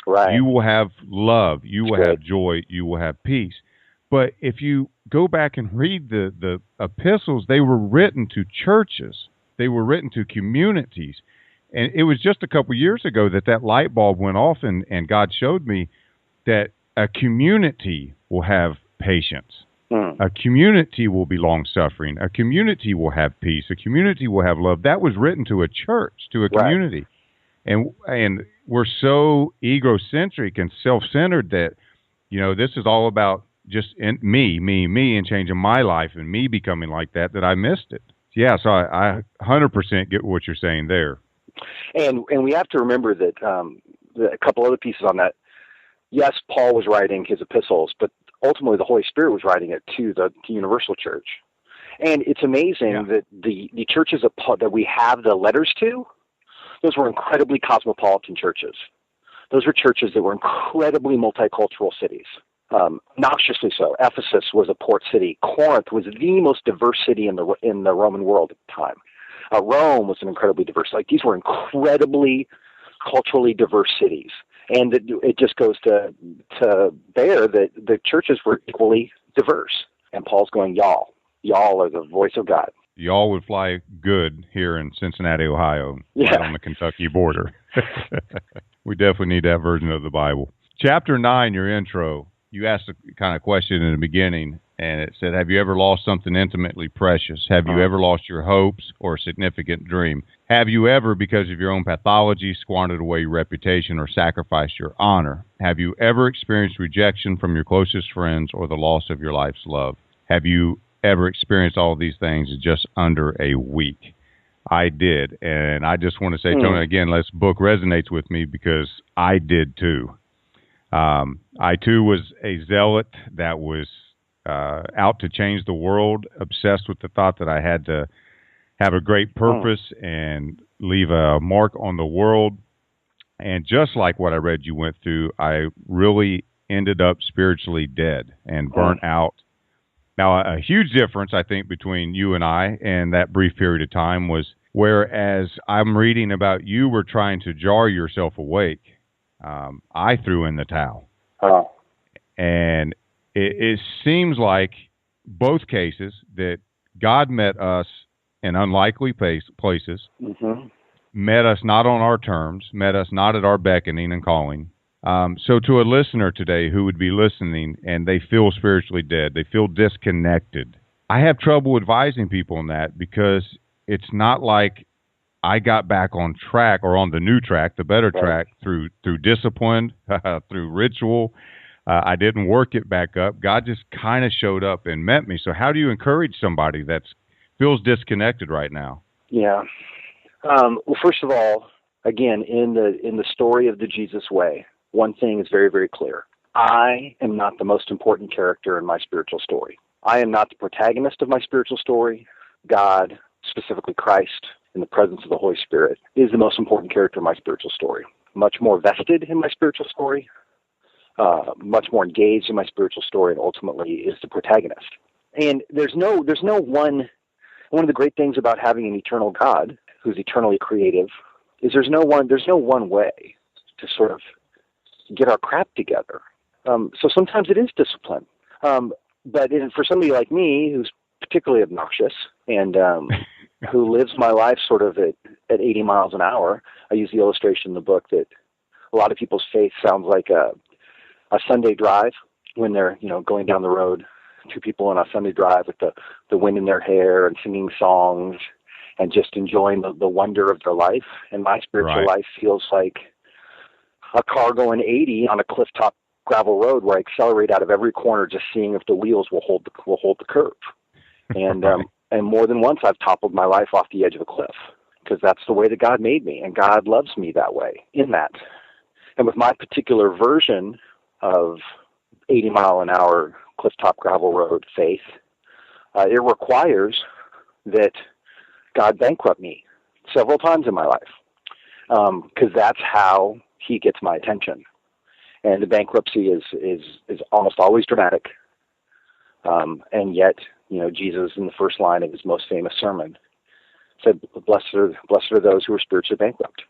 right, you will have love, you will Good. have joy, you will have peace. But if you go back and read the epistles, they were written to churches. They were written to communities. And it was just a couple years ago that light bulb went off, and God showed me that a community will have patience. A community will be long-suffering. A community will have peace. A community will have love. That was written to a church, to a community. Right. And we're so egocentric and self-centered that, this is all about just me, and changing my life and me becoming like that I missed it. Yeah, so I 100% get what you're saying there. And we have to remember that a couple other pieces on that. Yes, Paul was writing his epistles, but ultimately the Holy Spirit was writing it to the universal church. And it's amazing that the churches that we have the letters to, those were incredibly cosmopolitan churches. Those were churches that were incredibly multicultural cities, obnoxiously so. Ephesus was a port city. Corinth was the most diverse city in the Roman world at the time. Rome was an incredibly diverse. These were incredibly culturally diverse cities. And it just goes to bear that the churches were equally diverse. And Paul's going, y'all are the voice of God. Y'all would fly good here in Cincinnati, Ohio, right on the Kentucky border. We definitely need that version of the Bible. Chapter 9, your intro, you asked a kind of question in the beginning, and it said, have you ever lost something intimately precious? Have you ever lost your hopes or a significant dream? Have you ever, because of your own pathology, squandered away your reputation or sacrificed your honor? Have you ever experienced rejection from your closest friends or the loss of your life's love? Have you ever experienced all of these things in just under a week? I did, and I just want to say, Tony, again, this book resonates with me because I did too. I too was a zealot that was out to change the world, obsessed with the thought that I had to have a great purpose and leave a mark on the world. And just like what I read you went through, I really ended up spiritually dead and burnt out. Now, a huge difference, I think, between you and I and that brief period of time was whereas I'm reading about you were trying to jar yourself awake, I threw in the towel. And it seems like both cases that God met us in unlikely places, met us not on our terms, met us not at our beckoning and calling. So to a listener today who would be listening and they feel spiritually dead, they feel disconnected, I have trouble advising people on that because it's not like I got back on track or on the new track, the better track, through discipline, through ritual. I didn't work it back up. God just kind of showed up and met me. So how do you encourage somebody that feels disconnected right now? Yeah. Well, first of all, again, in the story of the Jesus way, one thing is very, very clear. I am not the most important character in my spiritual story. I am not the protagonist of my spiritual story. God, specifically Christ, in the presence of the Holy Spirit, is the most important character in my spiritual story. Much more vested in my spiritual story, much more engaged in my spiritual story, and ultimately is the protagonist. And there's no one of the great things about having an eternal God who's eternally creative is there's no one way to sort of get our crap together. So sometimes it is discipline. But for somebody like me, who's particularly obnoxious and who lives my life sort of at 80 miles an hour, I use the illustration in the book that a lot of people's faith sounds like a Sunday drive when they're going down the road, two people on a Sunday drive with the wind in their hair and singing songs and just enjoying the wonder of their life. And my spiritual life feels like a car going 80 on a cliff-top gravel road where I accelerate out of every corner just seeing if the wheels will hold the curve. And and more than once I've toppled my life off the edge of a cliff because that's the way that God made me, and God loves me that way in that. And with my particular version of 80-mile-an-hour cliff-top gravel road faith, it requires that God bankrupt me several times in my life because that's how he gets my attention. And the bankruptcy is almost always dramatic, And yet, Jesus, in the first line of his most famous sermon, said, blessed are those who are spiritually bankrupt.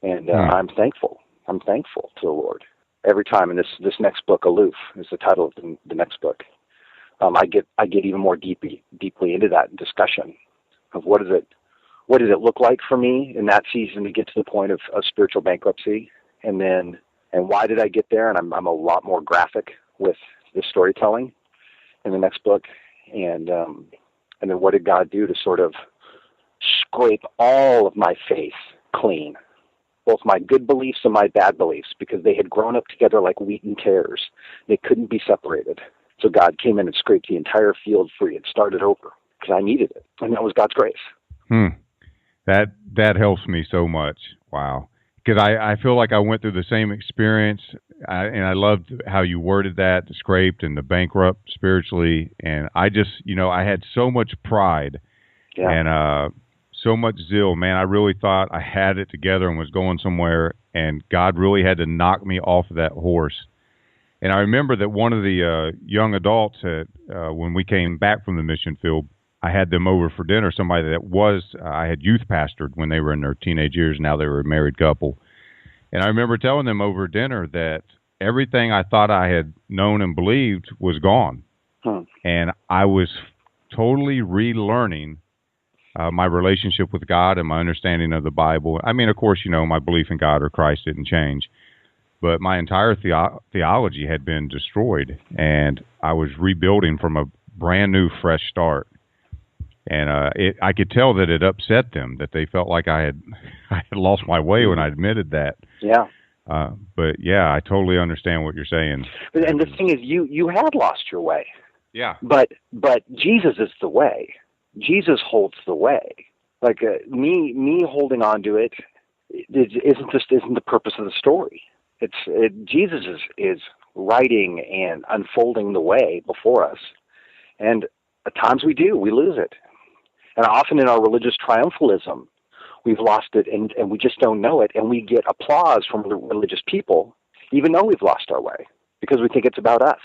And I'm thankful. I'm thankful to the Lord. Every time, and this next book, Aloof, is the title of the next book, I get even more deeply into that discussion of what did it look like for me in that season to get to the point of spiritual bankruptcy, and why did I get there? And I'm a lot more graphic with the storytelling in the next book, and then what did God do to sort of scrape all of my faith clean, both my good beliefs and my bad beliefs, because they had grown up together like wheat and tares. They couldn't be separated. So God came in and scraped the entire field free and started over because I needed it, and that was God's grace. That helps me so much. Wow. Because I feel like I went through the same experience, and I loved how you worded that, the scraped and the bankrupt spiritually. And I just, I had so much pride and so much zeal. Man, I really thought I had it together and was going somewhere, and God really had to knock me off of that horse. And I remember that one of the young adults, when we came back from the mission field, I had them over for dinner, somebody that I had youth pastored when they were in their teenage years. Now they were a married couple. And I remember telling them over dinner that everything I thought I had known and believed was gone. And I was totally relearning my relationship with God and my understanding of the Bible. I mean, of course, my belief in God or Christ didn't change, but my entire theology had been destroyed, and I was rebuilding from a brand new, fresh start. And I could tell that it upset them, that they felt like I had lost my way when I admitted that. Yeah. But yeah, I totally understand what you're saying. And the thing is, you had lost your way. Yeah. But Jesus is the way. Jesus holds the way. Like me holding on to it isn't the purpose of the story. Jesus is writing and unfolding the way before us, and at times we lose it. And often in our religious triumphalism, we've lost it, and we just don't know it, and we get applause from the religious people, even though we've lost our way, because we think it's about us,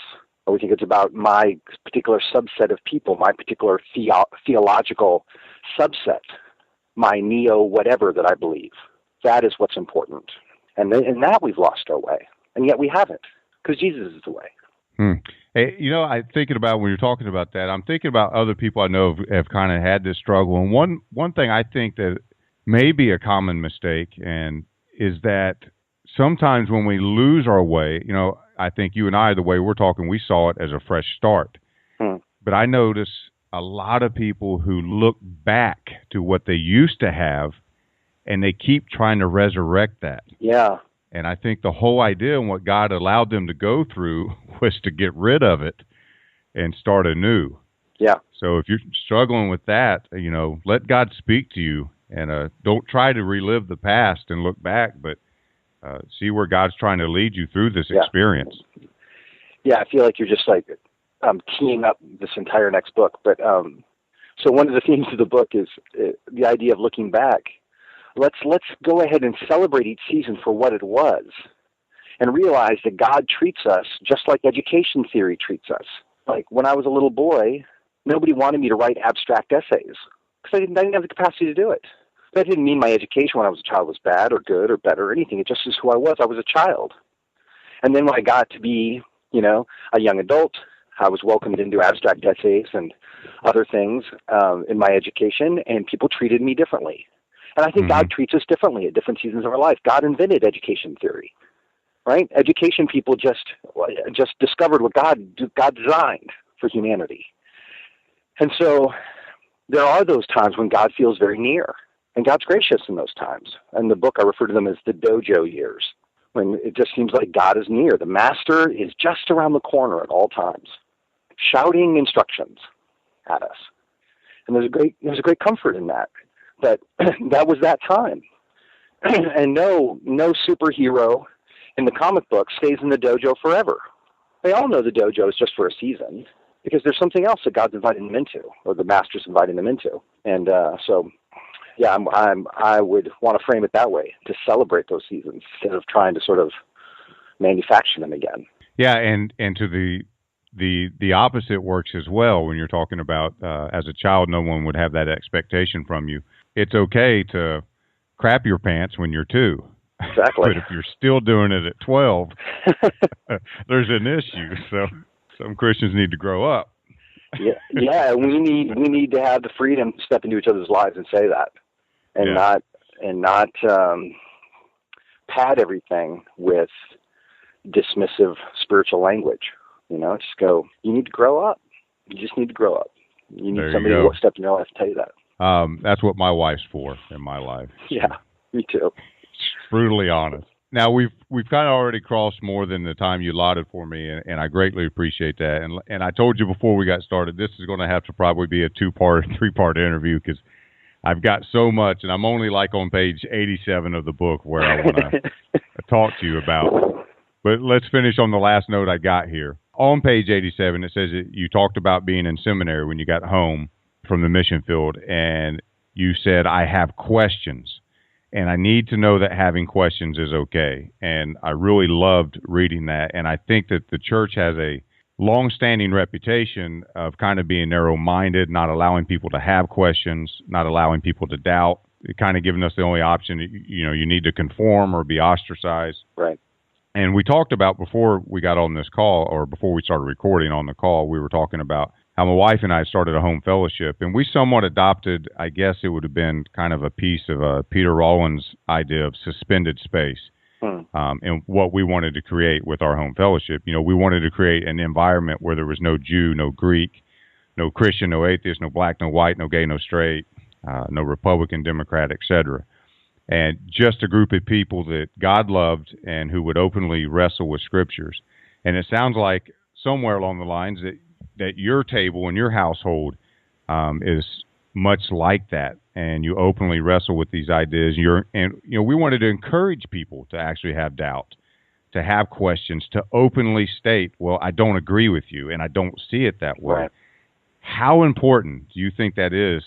or we think it's about my particular subset of people, my particular theological subset, my neo-whatever that I believe. That is what's important. And in that we've lost our way, and yet we haven't, because Jesus is the way. Hey, I'm thinking about when you're talking about that, I'm thinking about other people I know have kind of had this struggle. And one thing I think that may be a common mistake and is that sometimes when we lose our way, I think you and I, the way we're talking, we saw it as a fresh start. But I notice a lot of people who look back to what they used to have and they keep trying to resurrect that. Yeah. And I think the whole idea and what God allowed them to go through was to get rid of it and start anew. Yeah. So if you're struggling with that, let God speak to you, and don't try to relive the past and look back, but see where God's trying to lead you through this experience. Yeah, I feel like you're just like teeing up this entire next book. But so one of the themes of the book is the idea of looking back. Let's go ahead and celebrate each season for what it was, and realize that God treats us just like education theory treats us. Like when I was a little boy, nobody wanted me to write abstract essays because I didn't have the capacity to do it. That didn't mean my education when I was a child was bad or good or better or anything. It just is who I was. I was a child. And then when I got to be, a young adult, I was welcomed into abstract essays and other things in my education, and people treated me differently. And I think God treats us differently at different seasons of our life. God invented education theory, right? Education people just discovered what God designed for humanity. And so there are those times when God feels very near, and God's gracious in those times. In the book, I refer to them as the dojo years, when it just seems like God is near. The master is just around the corner at all times, shouting instructions at us. And there's a great comfort in that. But that was that time. And no superhero in the comic book stays in the dojo forever. They all know the dojo is just for a season because there's something else that God's inviting them into, or the master's inviting them into. And I would want to frame it that way, to celebrate those seasons instead of trying to sort of manufacture them again. Yeah, and to the opposite works as well when you're talking about as a child, no one would have that expectation from you. It's okay to crap your pants when you're 2. Exactly. But if you're still doing it at 12, there's an issue. So some Christians need to grow up. Yeah. We need to have the freedom to step into each other's lives and say that, and not pad everything with dismissive spiritual language. Just go. You need to grow up. You just need to grow up. You need somebody to step in your life to tell you that. That's what my wife's for in my life. Yeah, me too. Brutally honest. Now we've kind of already crossed more than the time you allotted for me, and I greatly appreciate that. And I told you before we got started, this is going to have to probably be a 2-part, 3-part interview because I've got so much, and I'm only like on page 87 of the book where I want to talk to you about. But let's finish on the last note I got here. On page 87, it says that you talked about being in seminary when you got home from the mission field, and you said, I have questions. And I need to know that having questions is okay. And I really loved reading that. And I think that the church has a long-standing reputation of kind of being narrow-minded, not allowing people to have questions, not allowing people to doubt, kind of giving us the only option, you need to conform or be ostracized. Right. And we talked about before we got on this call, or before we started recording on the call, we were talking about how my wife and I started a home fellowship, and we somewhat adopted, I guess it would have been kind of a piece of Peter Rollins' idea of suspended space, and what we wanted to create with our home fellowship. We wanted to create an environment where there was no Jew, no Greek, no Christian, no atheist, no black, no white, no gay, no straight, no Republican, Democrat, etc. And just a group of people that God loved and who would openly wrestle with scriptures. And it sounds like somewhere along the lines that your table in your household is much like that, and you openly wrestle with these ideas. We wanted to encourage people to actually have doubt, to have questions, to openly state, well, I don't agree with you, and I don't see it that way. Right. How important do you think that is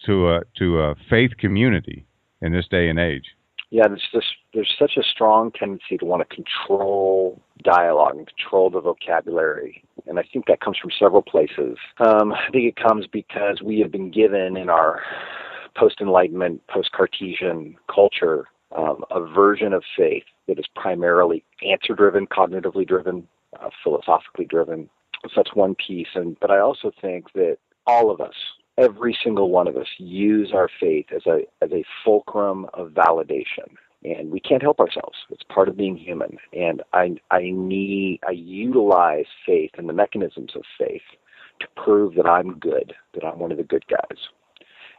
to a faith community in this day and age? Yeah, there's such a strong tendency to want to control dialogue and control the vocabulary. And I think that comes from several places. I think it comes because we have been given in our post-Enlightenment, post-Cartesian culture a version of faith that is primarily answer-driven, cognitively driven, philosophically driven. So that's one piece. But I also think that all of us, every single one of us, use our faith as a fulcrum of validation, and we can't help ourselves. It's part of being human, and I utilize faith and the mechanisms of faith to prove that I'm good, that I'm one of the good guys.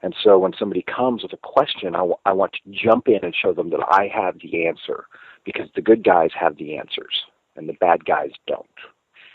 And so when somebody comes with a question, I want to jump in and show them that I have the answer, because the good guys have the answers and the bad guys don't.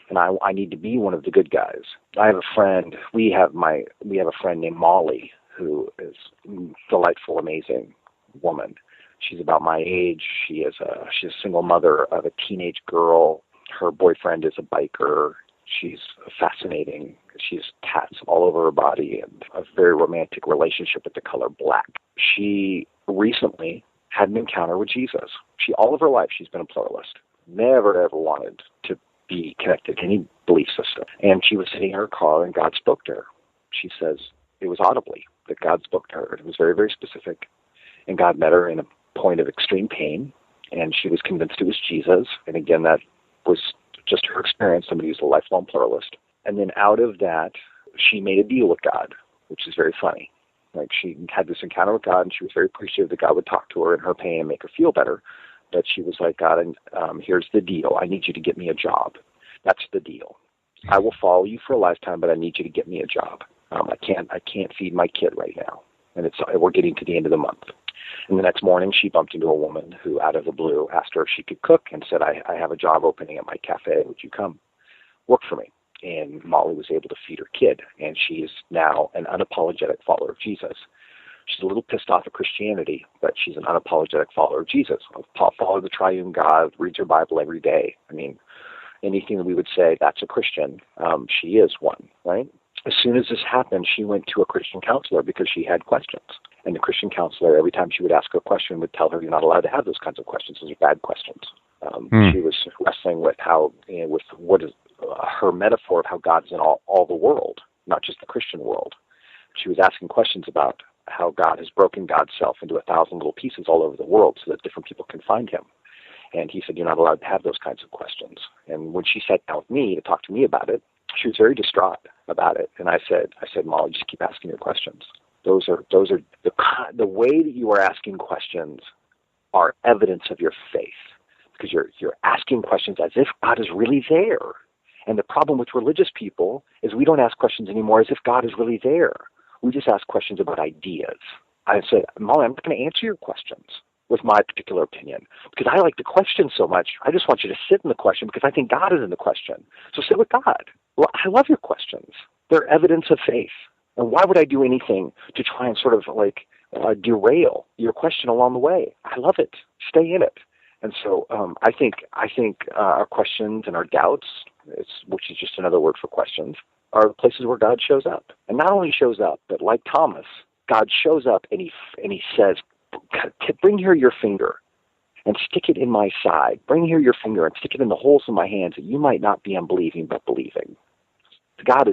And I need to be one of the good guys. I have a friend. We have a friend named Molly, who is a delightful, amazing woman. She's about my age. She's a single mother of a teenage girl. Her boyfriend is a biker. She's fascinating. She has tats all over her body and a very romantic relationship with the color black. She recently had an encounter with Jesus. All of her life, she's been a pluralist. Never, ever wanted to be connected to any belief system. And she was sitting in her car, and God spoke to her. She says it was audibly that God spoke to her. It was very, very specific. And God met her in a point of extreme pain, and she was convinced it was Jesus. And again, that was just her experience, somebody who's a lifelong pluralist. And then out of that, she made a deal with God, which is very funny. Like, she had this encounter with God, and she was very appreciative that God would talk to her in her pain and make her feel better. But she was like, God, here's the deal. I need you to get me a job. That's the deal. I will follow you for a lifetime, but I need you to get me a job. I can't feed my kid right now, and we're getting to the end of the month. And the next morning, she bumped into a woman who, out of the blue, asked her if she could cook, and said, I have a job opening at my cafe. Would you come work for me? And Molly was able to feed her kid, and she is now an unapologetic follower of Jesus. She's a little pissed off at Christianity, but she's an unapologetic follower of Jesus. Follow the triune God, reads her Bible every day. I mean, anything that we would say, that's a Christian, she is one, right? As soon as this happened, she went to a Christian counselor because she had questions. And the Christian counselor, every time she would ask her a question, would tell her, you're not allowed to have those kinds of questions. Those are bad questions. She was wrestling with with her metaphor of how God's in all the world, not just the Christian world. She was asking questions about how God has broken God's self into 1,000 little pieces all over the world so that different people can find him. And he said, you're not allowed to have those kinds of questions. And when she sat down with me to talk to me about it, she was very distraught about it. And I said, Molly, just keep asking your questions. Those are the way that you are asking questions are evidence of your faith, because you're asking questions as if God is really there. And the problem with religious people is we don't ask questions anymore as if God is really there. We just ask questions about ideas. I said, Molly, I'm not going to answer your questions with my particular opinion, because I like the question so much. I just want you to sit in the question because I think God is in the question. So sit with God. Well, I love your questions. They're evidence of faith. And why would I do anything to try and sort of derail your question along the way? I love it. Stay in it. And so I think our questions and our doubts, which is just another word for questions, are the places where God shows up. And not only shows up, but like Thomas, God shows up and he says, bring here your finger and stick it in my side. Bring here your finger and stick it in the holes in my hands that you might not be unbelieving but believing. God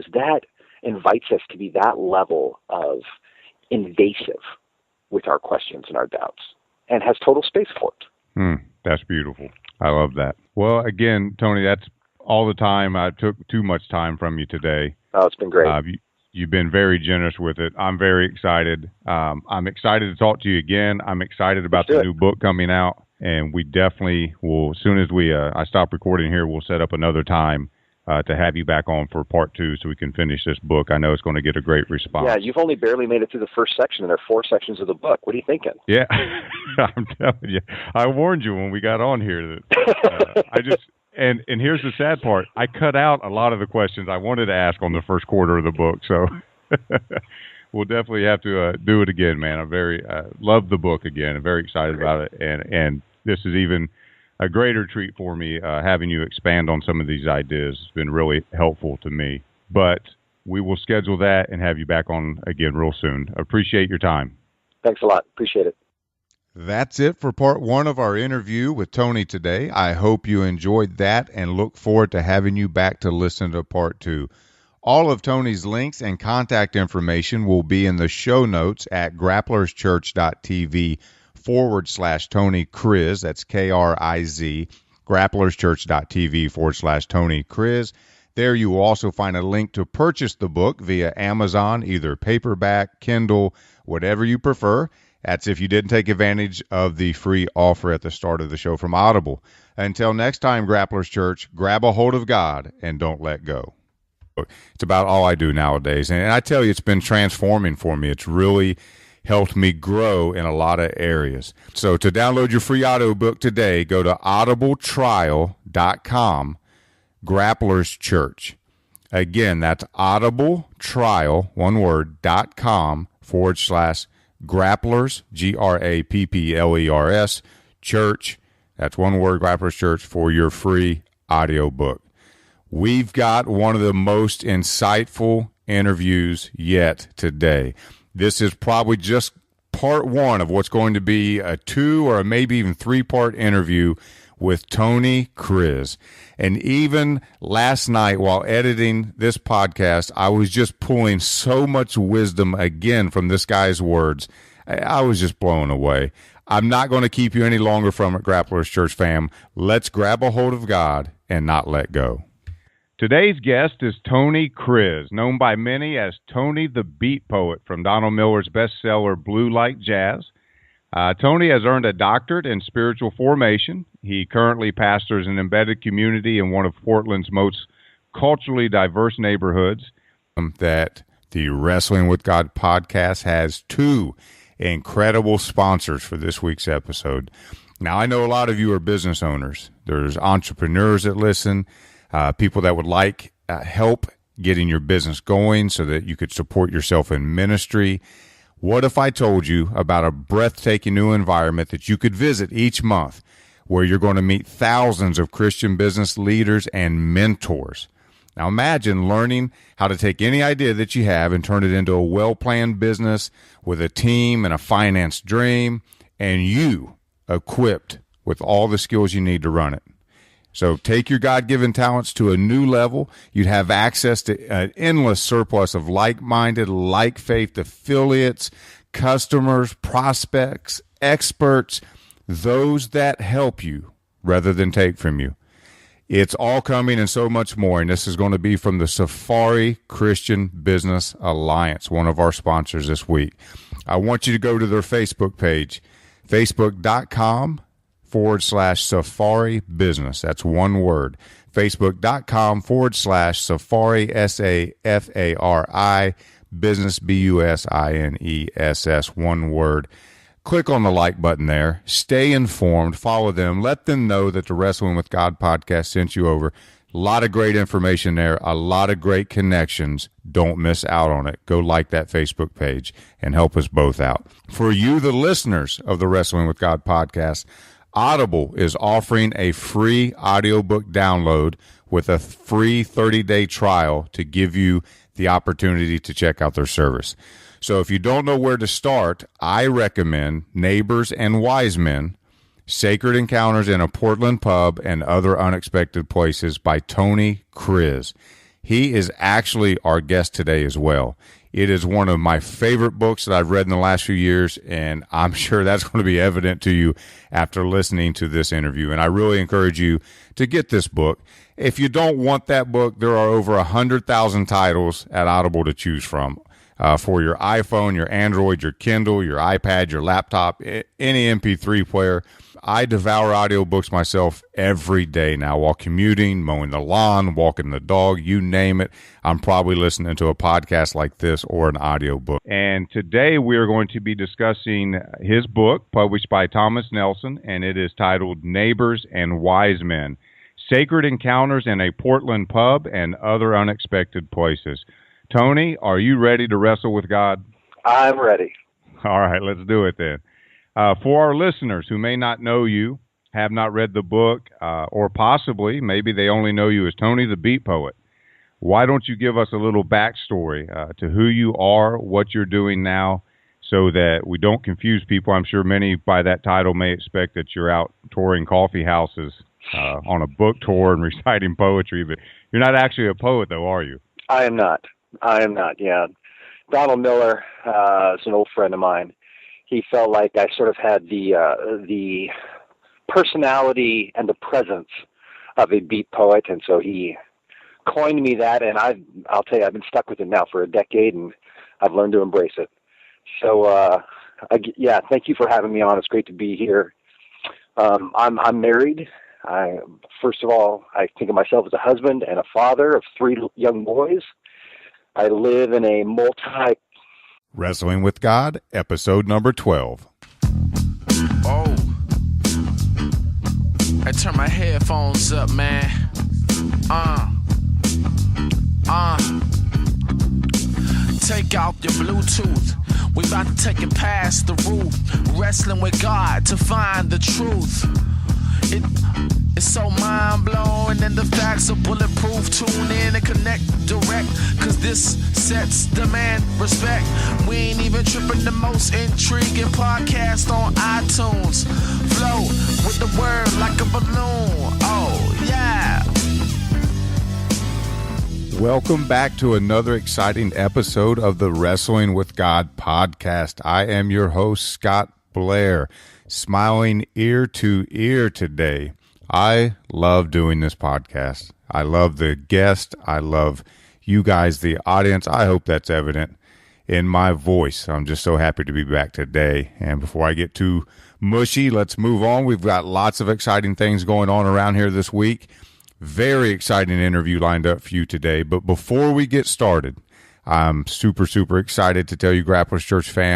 invites us to be that level of invasive with our questions and our doubts and has total space for it. That's beautiful. I love that. Well, again, Tony, that's all the time. I took too much time from you today. Oh, it's been great. You've been very generous with it. I'm very excited. I'm excited to talk to you again. I'm excited about the new book coming out, and we definitely will, as soon as I stop recording here, we'll set up another time to have you back on for part 2 so we can finish this book. I know it's going to get a great response. Yeah, you've only barely made it through the first section, and there are 4 sections of the book. What are you thinking? Yeah, I'm telling you. I warned you when we got on here that And here's the sad part. I cut out a lot of the questions I wanted to ask on the first quarter of the book, so we'll definitely have to do it again, man. I love the book again. I'm very excited about it, and this is even a greater treat for me, having you expand on some of these ideas. It's been really helpful to me. But we will schedule that and have you back on again real soon. Appreciate your time. Thanks a lot. Appreciate it. That's it for part 1 of our interview with Tony today. I hope you enjoyed that and look forward to having you back to listen to part 2. All of Tony's links and contact information will be in the show notes at grapplerschurch.tv/Tony Kriz. That's Kriz, grapplerschurch.tv/Tony Kriz. There you will also find a link to purchase the book via Amazon, either paperback, Kindle, whatever you prefer. That's if you didn't take advantage of the free offer at the start of the show from Audible. Until next time, Grapplers Church, grab a hold of God and don't let go. It's about all I do nowadays. And I tell you, it's been transforming for me. It's really helped me grow in a lot of areas. So to download your free audiobook today, go to audibletrial.com, Grapplers Church. Again, that's audibletrial, one word, .com / Grapplers, Grappplers, Church. That's one word, Grapplers Church, for your free audiobook. We've got one of the most insightful interviews yet today. This is probably just part 1 of what's going to be a 2 or maybe even 3-part interview with Tony Kriz. And even last night while editing this podcast, I was just pulling so much wisdom again from this guy's words. I was just blown away. I'm not going to keep you any longer from it, Grapplers Church fam. Let's grab a hold of God and not let go. Today's guest is Tony Kriz, known by many as Tony the Beat Poet from Donald Miller's bestseller Blue Like Jazz. Tony has earned a doctorate in spiritual formation. He currently pastors an embedded community in one of Portland's most culturally diverse neighborhoods. That the Wrestling with God podcast has 2 incredible sponsors for this week's episode. Now, I know a lot of you are business owners. There's entrepreneurs that listen, people that would like help getting your business going so that you could support yourself in ministry. What if I told you about a breathtaking new environment that you could visit each month where you're going to meet thousands of Christian business leaders and mentors? Now imagine learning how to take any idea that you have and turn it into a well-planned business with a team and a finance dream, and you equipped with all the skills you need to run it. So take your God-given talents to a new level. You'd have access to an endless surplus of like-minded, like-faith affiliates, customers, prospects, experts, those that help you rather than take from you. It's all coming and so much more, and this is going to be from the Safari Christian Business Alliance, one of our sponsors this week. I want you to go to their Facebook page, facebook.com/Safari Business. That's one word. Facebook.com/Safari, SAFARI, Business, BUSINESS, one word. Click on the like button there. Stay informed. Follow them. Let them know that the Wrestling with God podcast sent you over. A lot of great information there. A lot of great connections. Don't miss out on it. Go like that Facebook page and help us both out. For you, the listeners of the Wrestling with God podcast, Audible is offering a free audiobook download with a free 30-day trial to give you the opportunity to check out their service. So if you don't know where to start, I recommend Neighbors and Wise Men, Sacred Encounters in a Portland Pub and Other Unexpected Places by Tony Kriz. He is actually our guest today as well. It is one of my favorite books that I've read in the last few years, and I'm sure that's going to be evident to you after listening to this interview. And I really encourage you to get this book. If you don't want that book, there are over 100,000 titles at Audible to choose from. For your iPhone, your Android, your Kindle, your iPad, your laptop, any MP3 player. I devour audiobooks myself every day now while commuting, mowing the lawn, walking the dog, you name it. I'm probably listening to a podcast like this or an audiobook. And today we are going to be discussing his book published by Thomas Nelson, and it is titled Neighbors and Wise Men, Sacred Encounters in a Portland Pub and Other Unexpected Places. Tony, are you ready to wrestle with God? I'm ready. All right, let's do it then. For our listeners who may not know you, have not read the book, or possibly maybe they only know you as Tony the Beat Poet, why don't you give us a little backstory to who you are, what you're doing now, so that we don't confuse people. I'm sure many by that title may expect that you're out touring coffee houses on a book tour and reciting poetry, but you're not actually a poet, though, are you? I am not, yeah. Donald Miller is an old friend of mine. He felt like I sort of had the personality and the presence of a beat poet, and so he coined me that, and I'll tell you, I've been stuck with it now for a decade, and I've learned to embrace it. So, yeah, thank you for having me on. It's great to be here. I'm married. First of all, I think of myself as a husband and a father of 3 young boys. I live in a Wrestling with God, episode number 12. Oh, I turn my headphones up, man. Take out your Bluetooth. We about to take it past the roof. Wrestling with God to find the truth. It's so mind-blowing and the facts are bulletproof. Tune in and connect direct, cause this sets demand respect. We ain't even tripping, the most intriguing podcast on iTunes. Flow with the word like a balloon. Oh, yeah. Welcome back to another exciting episode of the Wrestling with God podcast. I am your host, Scott Blair, smiling ear to ear today. I love doing this podcast. I love the guest. I love you guys, the audience. I hope that's evident in my voice. I'm just so happy to be back today. And before I get too mushy, let's move on. We've got lots of exciting things going on around here this week. Very exciting interview lined up for you today. But before we get started, I'm super excited to tell you, Grapplers Church fam,